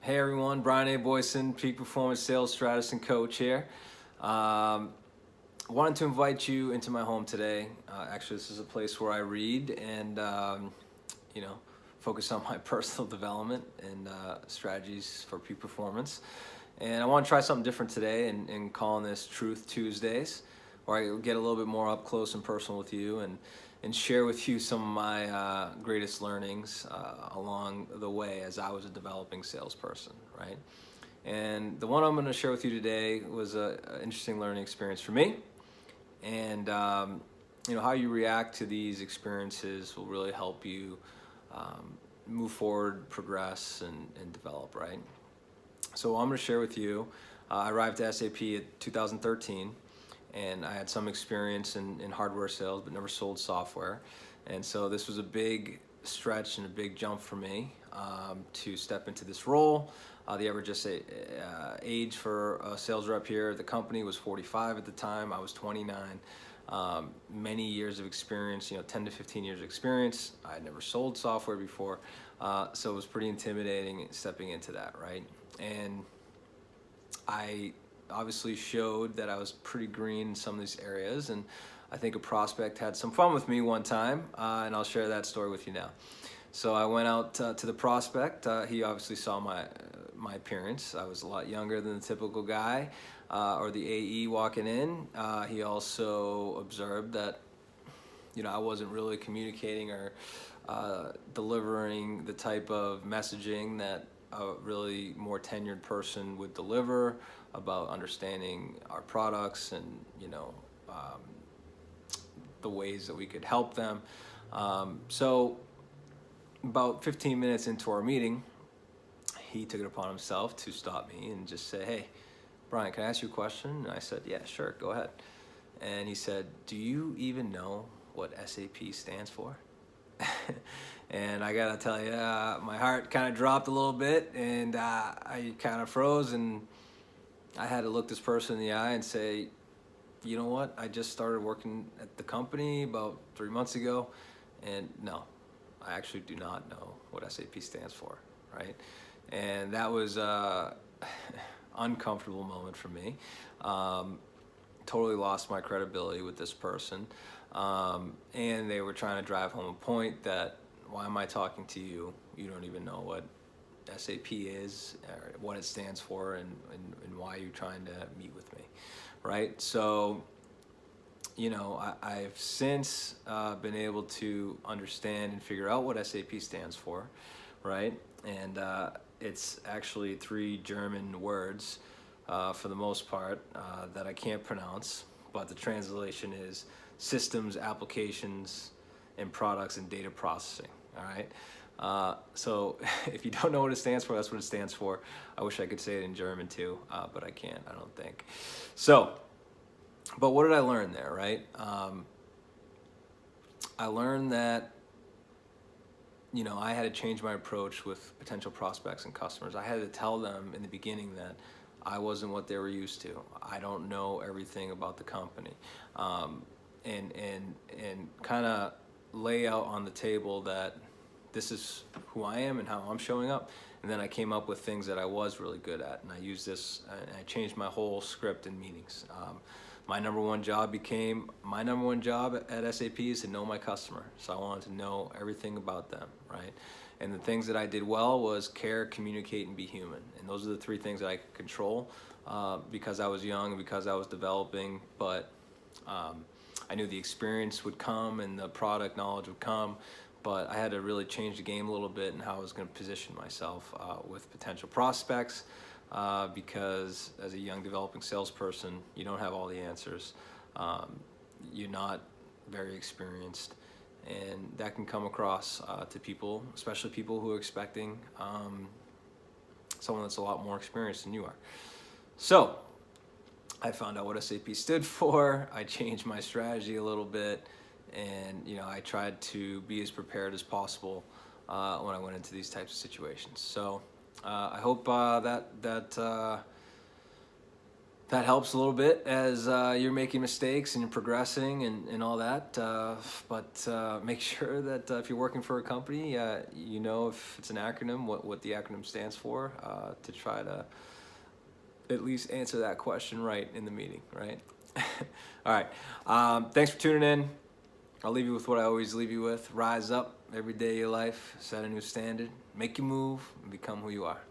Hey everyone, Brian A. Boyson, Peak Performance Sales Strategist and Coach here. Wanted to invite you into my home today. Actually, this is a place where I read and focus on my personal development and strategies for peak performance. And I want to try something different today and calling this Truth Tuesdays, where I get a little bit more up close and personal with you and share with you some of my greatest learnings along the way as I was a developing salesperson, right? And the one I'm going to share with you today was an interesting learning experience for me. And how you react to these experiences will really help you move forward, progress, and develop, right? So I'm going to share with you, I arrived at SAP at 2013, and I had some experience in hardware sales, but never sold software. And so this was a big stretch and a big jump for me to step into this role. The average age for a sales rep here at the company was 45 at the time. I was 29. Many years of experience, 10 to 15 years of experience. I had never sold software before, so it was pretty intimidating stepping into that, right? And I obviously showed that I was pretty green in some of these areas, and I think a prospect had some fun with me one time, and I'll share that story with you now. So I went out to the prospect. He obviously saw my appearance. I was a lot younger than the typical guy or the AE walking in. He also observed that I wasn't really communicating or delivering the type of messaging that a really more tenured person would deliver about understanding our products and the ways that we could help them. So about 15 minutes into our meeting, he took it upon himself to stop me and just say, "Hey, Brian, can I ask you a question?" And I said, "Yeah, sure, go ahead." And he said, "Do you even know what SAP stands for?" And I gotta tell you, my heart kind of dropped a little bit, and I kind of froze, and I had to look this person in the eye and say, "You know what? I just started working at the company about 3 months ago, and no, I actually do not know what SAP stands for," right? And that was an uncomfortable moment for me. Totally lost my credibility with this person. And they were trying to drive home a point that, why am I talking to you? You don't even know what SAP is, or what it stands for, and why you're trying to meet with me, right? So, I've since been able to understand and figure out what SAP stands for, right? And it's actually 3 German words for the most part that I can't pronounce, but the translation is systems, applications, and products and data processing, all right? So if you don't know what it stands for, that's what it stands for. I wish I could say it in German too, but I can't, I don't think. So, but what did I learn there, right? I learned that I had to change my approach with potential prospects and customers. I had to tell them in the beginning that I wasn't what they were used to. I don't know everything about the company, and kind of lay out on the table that this is who I am and how I'm showing up. And then I came up with things that I was really good at, and I used this, and I changed my whole script in meetings. My number one job at SAP is to know my customer. So I wanted to know everything about them, right? And the things that I did well was care, communicate, and be human. And those are the 3 things that I could control because I was young and because I was developing. But I knew the experience would come and the product knowledge would come. But I had to really change the game a little bit and how I was going to position myself with potential prospects. Because as a young developing salesperson, you don't have all the answers. You're not very experienced, and that can come across to people, especially people who are expecting someone that's a lot more experienced than you are. So I found out what SAP stood for. I changed my strategy a little bit, and I tried to be as prepared as possible when I went into these types of situations. So I hope that that helps a little bit as you're making mistakes and you're progressing and all that. But make sure that if you're working for a company, you know if it's an acronym, what the acronym stands for, to try to at least answer that question right in the meeting, right? All right. Thanks for tuning in. I'll leave you with what I always leave you with. Rise up every day of your life, set a new standard, make you move, and become who you are.